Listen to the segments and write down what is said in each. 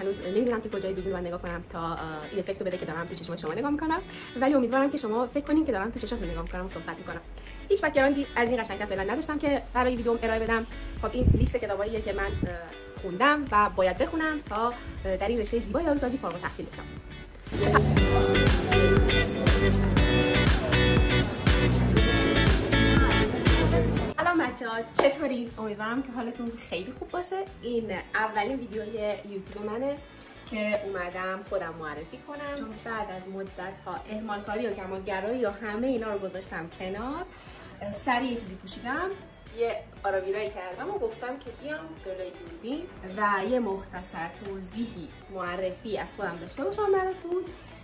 هنوز نمیدونم که کجای دوربین رو نگاه کنم تا این افکت رو بده که دارم تو چشم شما نگاه میکنم، ولی امیدوارم که شما فکر کنین که دارم تو چشمتون نگاه میکنم و صحبت میکنم. هیچ بک‌گراندی از این قشنگتر فعلا نداشتم که برای ویدیوم ارائه بدم. خب این لیست کتاباییه که من خوندم و باید بخونم تا در این رشته زیبای داروسازی فارغ التحصیل بشم. سلام بچه‌ها، چطورین؟ امیدوارم که حالتون خیلی خوب باشه. این اولین ویدیوی یوتیوب منه که اومدم خودم معرفی کنم، چون بعد از مدت‌ها اهمالکاری و کمالگرایی و همه اینا رو گذاشتم کنار. سریع یه چیزی پوشیدم، یه آراویرایی کردم و گفتم که بیام جلوی دوربین و یه مختصر توضیحی معرفی از خودم داشته باشم براتون.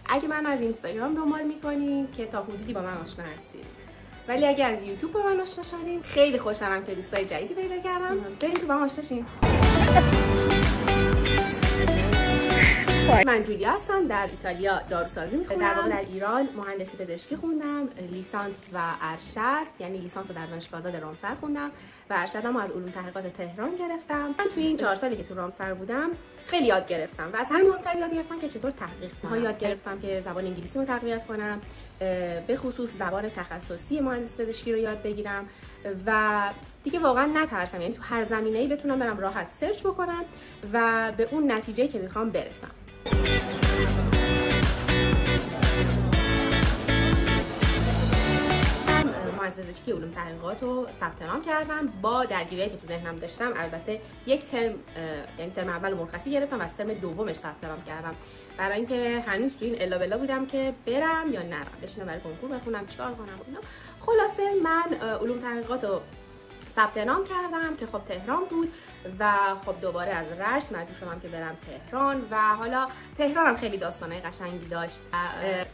اگه من از اینستاگرام دنبال می‌کنین که تا حدودی با من آشنا هستید، ولی اگه از یوتیوب با من آشنا شدین خیلی خوشحالم که دوستای جدیدی پیدا کردم. بریم تو با من آشنا شیم. من جولیا هستم، در ایتالیا داروسازی می‌خونم. در واقع در ایران مهندسی پزشکی خوندم، لیسانس و ارشد، یعنی لیسانس رو در دانشگاه آزاد رامسر خوندم و ارشدم رو از علوم تحقیقات تهران گرفتم. من توی این 4 سالی که تو رامسر بودم خیلی یاد گرفتم و از همه مهمتر یاد گرفتم که چطور تحقیق کنم. یاد گرفتم که زبان انگلیسی رو تقویت کنم، به خصوص زبان تخصصی مهندسی پزشکی رو یاد بگیرم و دیگه واقعا نترسم، یعنی تو هر زمینه‌ای بتونم برم راحت سرچ بکنم و به اون نتیجه‌ای که میخوام برسم. مهندسی پزشکی علوم تحقیقات رو ثبت نام کردم با درگیریایی که تو ذهنم داشتم. البته یک ترم، یعنی ترم اول مرخصی گرفتم و از ترم دومش ثبت نام کردم، برای اینکه هنوز تو این الا بلا بودم که برم یا نرم، بشینم برای کنکور بخونم، چیکار کنم و اینا. خلاصه من علوم تحقیقات رو ثبت نام کردم که خب تهران بود و خب دوباره از رشت مجبور شدم که برم تهران و حالا تهرانم خیلی داستانای قشنگی داشت.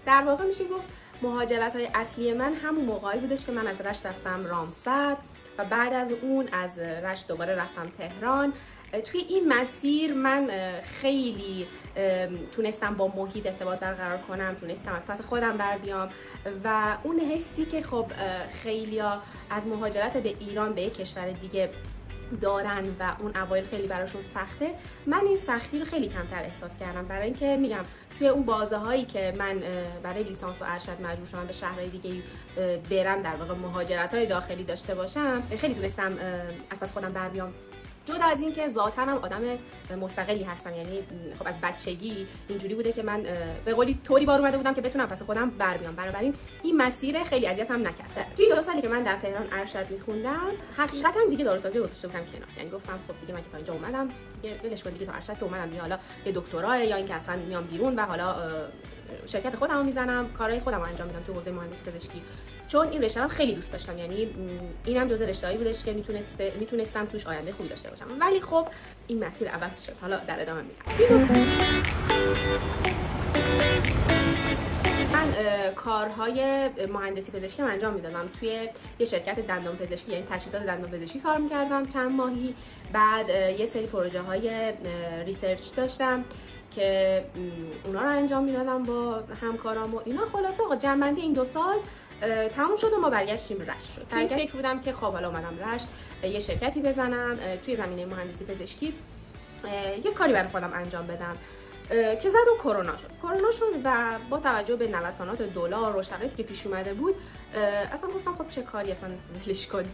در واقع میشه گفت مهاجرت‌های اصلی من همون موقعی بودش که من از رشت رفتم رامسر و بعد از اون از رشت دوباره رفتم تهران. توی این مسیر من خیلی تونستم با محیط ارتباط برقرار کنم، تونستم از پس خودم بر بیام و اون حسی که خب خیلیا از مهاجرت به ایران به یک کشور دیگه دارن و اون اوایل خیلی براشون سخته، من این سختی رو خیلی کمتر احساس کردم، برای اینکه میگم توی اون بازه هایی که من برای لیسانس و ارشد مجبور شدم به شهرهای دیگه برم، در واقع مهاجرت های داخلی داشته باشم، خیلی تونستم از پس خودم بر بیام. جدا از این که ذاتاً هم آدم مستقلی هستم، یعنی خب از بچگی اینجوری بوده که من به قولی طوری بار اومده بودم که بتونم پس خودم بر بیام، بنابراین این مسیر خیلی اذیتم نکرد. توی 2 سالی که من در تهران ارشد می‌خوندم حقیقتاً دیگه داروسازی رو گذاشته بودم کنار، یعنی گفتم خب دیگه من که تا اینجا اومدم دیگه ولش کن، دیگه تا ارشد که اومدم دیگه حالا یه دکترا یا اینکه اصلا میام بیرون و حالا شرکت خودمو میزنم، کارهای خودمو انجام میدم تو حوزه مهندسی پزشکی، چون این رشته رو خیلی دوست داشتم، یعنی اینم جزء رشته‌ای بودش که میتونستم توش آینده خوبی داشته باشم، ولی خب این مسیر عوض شد. حالا در ادامه میگم. من کارهای مهندسی پزشکی انجام میدادم توی یه شرکت دندان پزشکی، یعنی تجهیزات دندان پزشکی کار میکردم چند ماهی. بعد یه سری پروژه های ریسرچ داشتم که اونا رو انجام میدادم با همکارام و اینا. خلاصه آقا جنبندی این 2 سال تموم شد و ما برگشتیم رشت. فکر بودم که خب حالا اومدم رشت یه شرکتی بزنم توی زمینه مهندسی پزشکی، یه کاری برای خودم انجام بدم که زد و کرونا شد و با توجه به نوسانات دلار و شرایطی که پیش اومده بود اصلا گفتم خب چه کاری، اصلا ولش کن.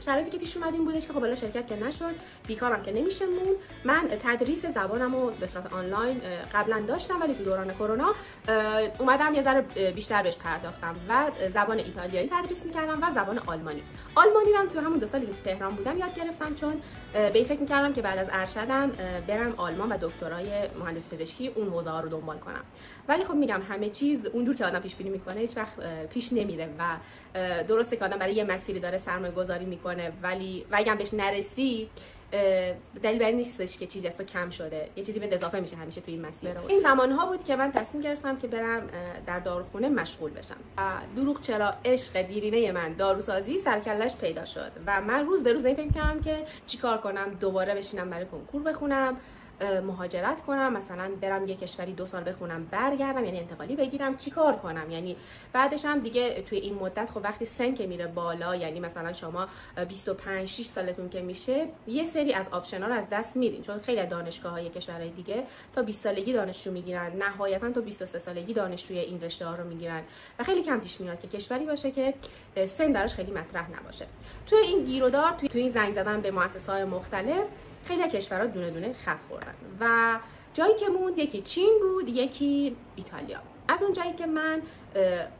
شرایطی که پیش اومد این بودش که خب حالا شرکت که نشد، بیکارم که نمیشه مون. من تدریس زبانمو به صورت آنلاین قبلا داشتم، ولی تو دوران کرونا اومدم یه ذره بیشتر بهش پرداختم و زبان ایتالیایی تدریس میکردم و زبان آلمانی هم تو همون 2 سالی که تو تهران بودم یاد گرفتم، چون به این فکر میکردم که بعد از ارشدم برم آلمان و دکترای مهندسی پزشکی اون حوزه ها رو دنبال کنم. ولی خب میگم همه چیز اونجور که آدم پیش بینی میکنه هیچ وقت پیش نمیره و درسته که آدم برای یه مسیری داره سرمایه گذاری میکنه، ولی اگه بهش نرسی دلیل بر این نیستش که چیزی از تو کم شده، یه چیزی به اضافه میشه همیشه توی این مسیر. این زمانها بود که من تصمیم گرفتم که برم در داروخونه مشغول بشم. دروغ چرا، عشق دیرینه من داروسازی سرکلش پیدا شد و من روز به روز فکر کردم که چیکار کنم، دوباره بشینم برای کنکور بخونم مهاجرت کنم، مثلا برم یه کشوری 2 سال بخونم برگردم، یعنی انتقالی بگیرم، چیکار کنم؟ یعنی بعدش هم دیگه توی این مدت خب وقتی سن که میره بالا، یعنی مثلا شما 25 6 سالتون که میشه، یه سری از آپشن‌ها رو از دست میدین، چون خیلی دانشگاه‌های کشورهای دیگه تا 20 سالگی دانشجو میگیرن، نهایتا تا 23 سالگی دانشجوی این رشته‌ها رو میگیرن و خیلی کم پیش میاد که کشوری باشه که سن براش خیلی مطرح نباشه. توی این گیرودار، توی این زنگ زدن به مؤسسه‌های مختلف، خیلی کشورها دونه دونه خط خوردن و جایی که موند یکی چین بود، یکی ایتالیا. از اون جایی که من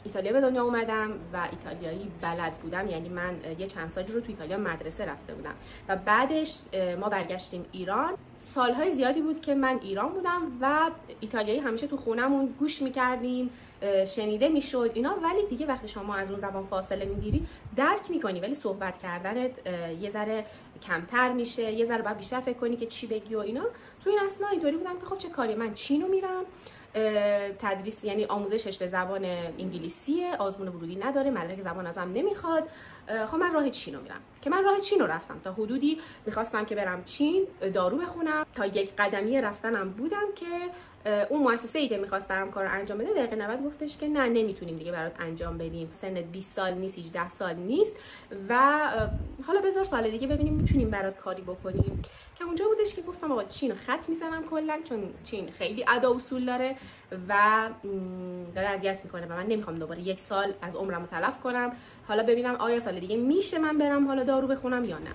ایتالیا به دنیا اومدم و ایتالیایی بلد بودم، یعنی من یه چند سالی رو تو ایتالیا مدرسه رفته بودم و بعدش ما برگشتیم ایران. سالهای زیادی بود که من ایران بودم و ایتالیایی همیشه تو خونمون گوش میکردیم، شنیده میشد اینا، ولی دیگه وقتی شما از اون زبان فاصله میگیری درک میکنی، ولی صحبت کردنت یه ذره کمتر میشه، یه ذره باید بیشتر فکر کنی که چی بگی و اینا. تو این اثنا اینطوری بودم که خب چه کاری، من چینو میرم، تدریس یعنی آموزشش به زبان انگلیسیه، آزمون ورودی نداره، مدرک زبان ازم نمیخواد، خب من راه چینو میرم. که من راه چینو رفتم، تا حدودی میخواستم که برم چین دارو بخونم، تا یک قدمی رفتنم بودم که اون مؤسسه‌ای که می‌خواست برام کارو انجام بده دقیقه 90 گفتش که نه نمیتونیم دیگه برات انجام بدیم، سنت 20 سال نیست، 18 سال نیست و حالا بذار سال دیگه ببینیم میتونیم برات کاری بکنیم. که اونجا بودش که گفتم آقا چین خط میزنم کلا، چون چین خیلی ادا اصول داره و داره اذیت میکنه و من نمیخوام دوباره 1 سال از عمرمو تلف کنم. حالا ببینم آیا سال دیگه میشه من برم حالا دارو بخونم یا نه.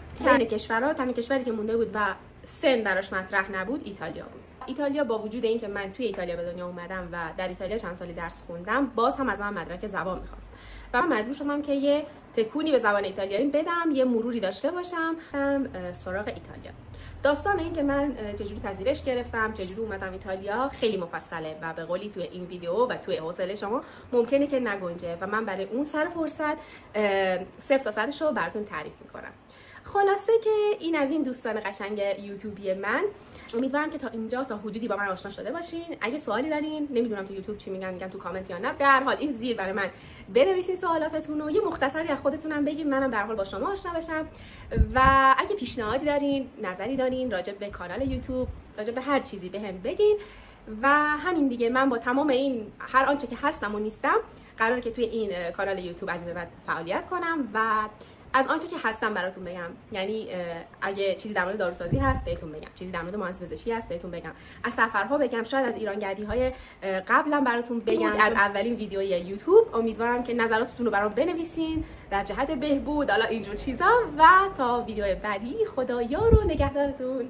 تنها کشوری که مونده بود و سن براش مطرح نبود ایتالیا بود. ایتالیا با وجود اینکه من توی ایتالیا به دنیا اومدم و در ایتالیا چند سالی درس خوندم، باز هم از من مدرک زبان می‌خواست و من مجبور شدم که یه تکونی به زبان ایتالیایی بدم، یه مروری داشته باشم سراغ ایتالیا. داستان این که من چجوری پذیرش گرفتم، چجوری اومدم ایتالیا خیلی مفصله و به قولی توی این ویدیو و توی حوصله شما ممکنه که نگنجه و من برای اون سر فرصت 0 تا 100 رو براتون تعریف میکنم. خلاصه که این از این دوستان قشنگ یوتیوبی من، امیدوارم که تا اینجا تا حدودی با من آشنا شده باشین. اگه سوالی دارین، نمیدونم تو یوتیوب چی میگن تو کامنت یا نه، به هر حال این زیر برای من بنویسین سوالاتتون و یه مختصری از خودتونم بگین، منم به هر حال با شما آشنا بشم. و اگه پیشنهادی دارین، نظری دارین راجع به کانال یوتیوب، راجع به هر چیزی بهم بگین. و همین دیگه، من با تمام این هر آنچه که هستم و نیستم قراره که توی این کانال یوتیوب از این به بعد فعالیت کنم و از آنچه که هستم براتون بگم. یعنی اگه چیزی در مورد داروسازی هست بهتون بگم، چیزی در مورد مهندسی پزشکی هست بهتون بگم، از سفرها بگم، شاید از ایرانگردی‌های قبلا براتون بگم، از اولین ویدیوی یوتیوب. امیدوارم که نظراتتون رو برام بنویسین در جهت بهبود، حالا اینجور چیزا. و تا ویدیو بعدی، خدایا رو نگهدارتون.